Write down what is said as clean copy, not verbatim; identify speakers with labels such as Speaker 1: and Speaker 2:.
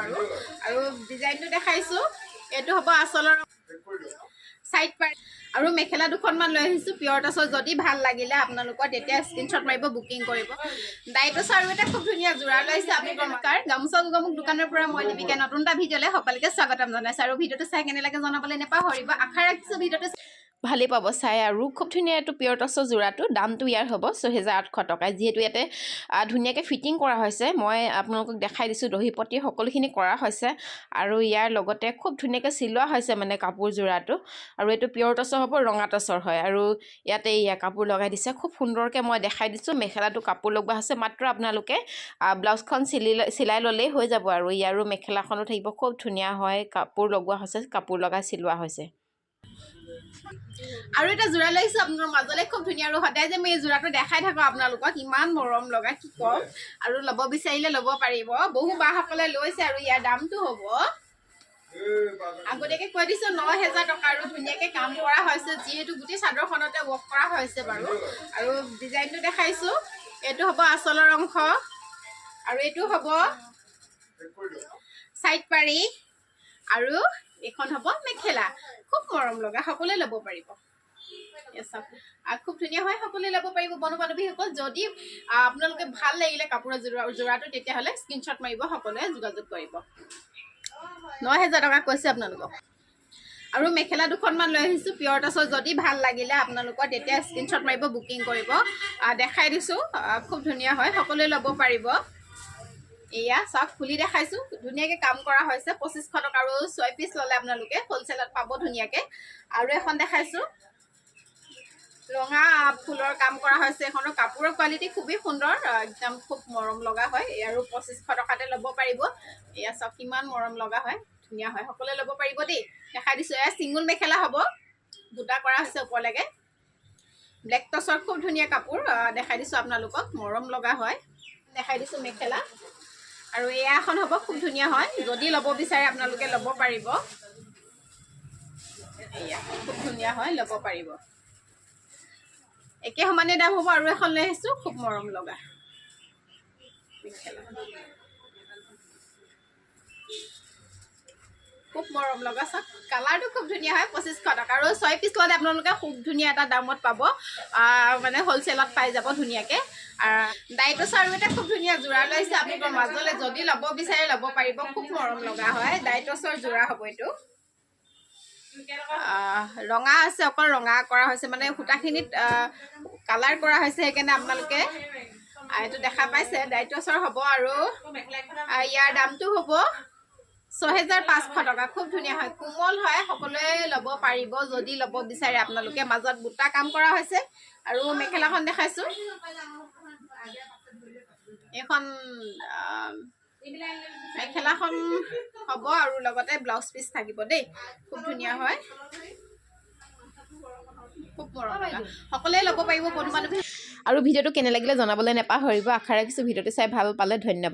Speaker 1: বাৰু আৰু ডিজাইনটো দেখাইছোঁ এইটো হ'ব আচলৰ সাইড পাৰ আৰু মেখেলা দুখনমান লৈ আহিছোঁ পিয়ৰ টচৰ যদি ভাল লাগিলে আপোনালোকৰ তেতিয়া স্ক্ৰীনশ্বট মাৰিব বুকিং কৰিব ডাইটছ আৰু এটা খুব ধুনীয়া জোৰা লৈছে আপোনালোকৰ গামোচা গোগামুখ দোকানৰ পৰা মই লিপিকা নতুন এটা ভিডিঅ'লৈ সকলোকে স্বাগতম জনাইছোঁ আৰু ভিডিঅ'টো চাই কেনে লাগে জনাবলৈ নাপাহৰিব আশা ৰাখিছোঁ ভিডিঅ'টো ভালেই পাব চাই আৰু খুব ধুনীয়া এইটো পিয়ৰ টচৰ জোৰাটো দামটো ইয়াৰ হ'ব ৬৮০০ টকা যিহেতু ইয়াতে ধুনীয়াকৈ ফিটিং কৰা হৈছে মই আপোনালোকক দেখাই দিছোঁ দহি পটি সকলোখিনি কৰা হৈছে আৰু ইয়াৰ লগতে খুব ধুনীয়াকৈ চিলোৱা হৈছে মানে কাপোৰ জোৰাটো আৰু এইটো পিয়ৰ টচৰ হ'ব ৰঙা টচৰ হয় আৰু ইয়াতে কাপোৰ লগাই দিছে খুব সুন্দৰকৈ মই দেখাই দিছোঁ মেখেলাটো কাপোৰ লগোৱা হৈছে মাত্ৰ আপোনালোকে ব্লাউজখন চিলাই ল'লেই হৈ যাব আৰু ইয়াৰো মেখেলাখনো থাকিব খুব ধুনীয়া হয় কাপোৰ লগোৱা হৈছে কাপোৰ লগাই চিলোৱা হৈছে আৰু এটা জোৰা লৈছোঁ আপোনাৰ মাজলৈ খুব ধুনীয়া আৰু সদায় যে মই এই জোৰাটো দেখাই থাকোঁ আপোনালোকক ইমান মৰম লগা কি ক'ম আৰু ল'ব বিচাৰিলে ল'ব পাৰিব বহু বাসকলে লৈছে আৰু ইয়াৰ দামটো হ'ব আগতীয়াকৈ কৈ দিছোঁ ৯০০০ টকা আৰু ধুনীয়াকৈ কাম কৰা হৈছে যিহেতু গোটেই চাদৰখনতে ৱৰ্ক কৰা হৈছে বাৰু আৰু ডিজাইনটো দেখাইছোঁ এইটো হ'ব আচলৰ অংশ আৰু এইটো হ'ব সাইড পাৰি আৰু এইখন হ'ব মেখেলা খুব মৰম লগা সকলোৱে ল'ব পাৰিব খুব ধুনীয়া হয় সকলোৱে ল'ব পাৰিব বন্ধু বান্ধৱীসকল যদি আপোনালোকে ভাল লাগিলে কাপোৰৰ জোৰাটো তেতিয়াহ'লে স্ক্ৰীনশ্বট মাৰিব সকলোৱে যোগাযোগ কৰিব ৯০০০ টকা কৈছে আপোনালোকক আৰু মেখেলা দুখনমান লৈ আহিছোঁ পিয়ৰ টচৰ যদি ভাল লাগিলে আপোনালোকৰ তেতিয়া স্ক্ৰীনশ্বট মাৰিব বুকিং কৰিব দেখাই দিছোঁ খুব ধুনীয়া হয় সকলোৱে ল'ব পাৰিব এয়া চাওক খুলি দেখাইছোঁ ধুনীয়াকৈ কাম কৰা হৈছে ২৫০০ টকা আৰু ৬ পিচ ল'লে আপোনালোকে হ'লচেলত পাব ধুনীয়াকৈ আৰু এখন দেখাইছোঁ ৰঙা ফুলৰ কাম কৰা হৈছে এখনৰ কাপোৰৰ কোৱালিটি খুবেই সুন্দৰ একদম খুব মৰম লগা হয় আৰু ২৫০০ টকাতে ল'ব পাৰিব এয়া চাওক কিমান মৰম লগা হয় ধুনীয়া হয় সকলোৱে ল'ব পাৰিব দেই দেখাই দিছোঁ এয়া ছিংগুল মেখেলা হ'ব বুটা কৰা হৈছে ওপৰলৈকে ব্লেক টচৰ খুব ধুনীয়া কাপোৰ দেখাই দিছোঁ আপোনালোকক মৰম লগা হয় দেখাই দিছোঁ মেখেলা আৰু এয়া এখন হ'ব খুব ধুনীয়া হয় যদি ল'ব বিচাৰে আপোনালোকে ল'ব পাৰিব এয়া খুব ধুনীয়া হয় ল'ব পাৰিব একে সমানে দাম হ'ব আৰু এখন লৈ আহিছোঁ খুব মৰম লগা খুব মৰম লগা চাওক কালাৰটো খুব ধুনীয়া হয় ২৫০০ টকা আৰু ৬ পিচ ল'লে আপোনালোকে খুব ধুনীয়া এটা দামত পাব মানে হ'লচেলত পাই যাব ধুনীয়াকৈ ডাইটছ আৰু এটা খুব ধুনীয়া জোৰা লৈছে আপোনালোকৰ মাজলৈ যদি ল'ব বিচাৰে ল'ব পাৰিব খুব মৰম লগা হয় ডাইটছৰ জোৰা হ'ব এইটো ৰঙা আছে অকল ৰঙা কৰা হৈছে মানে সূতাখিনিত কালাৰ কৰা হৈছে সেইকাৰণে আপোনালোকে এইটো দেখা পাইছে ডাইটছৰ হ'ব আৰু ইয়াৰ দামটো হ'ব ৬৫০০ টকা খুব ধুনীয়া হয় কোমল হয় সকলোৱে ল'ব পাৰিব যদি ল'ব বিচাৰে আপোনালোকে মাজত বুটা কাম কৰা হৈছে আৰু মেখেলাখন দেখাইছোঁ এইখন মেখেলাখন হ'ব আৰু লগতে ব্লাউজ পিচ থাকিব দেই খুব ধুনীয়া হয় খুব মৰম লগা সকলোৱে ল'ব পাৰিব বন্ধু বান্ধৱী আৰু ভিডিঅ'টো কেনে লাগিলে জনাবলৈ নাপাহৰিব আশা ৰাখিছোঁ ভিডিঅ'টো চাই ভাল পালে ধন্যবাদ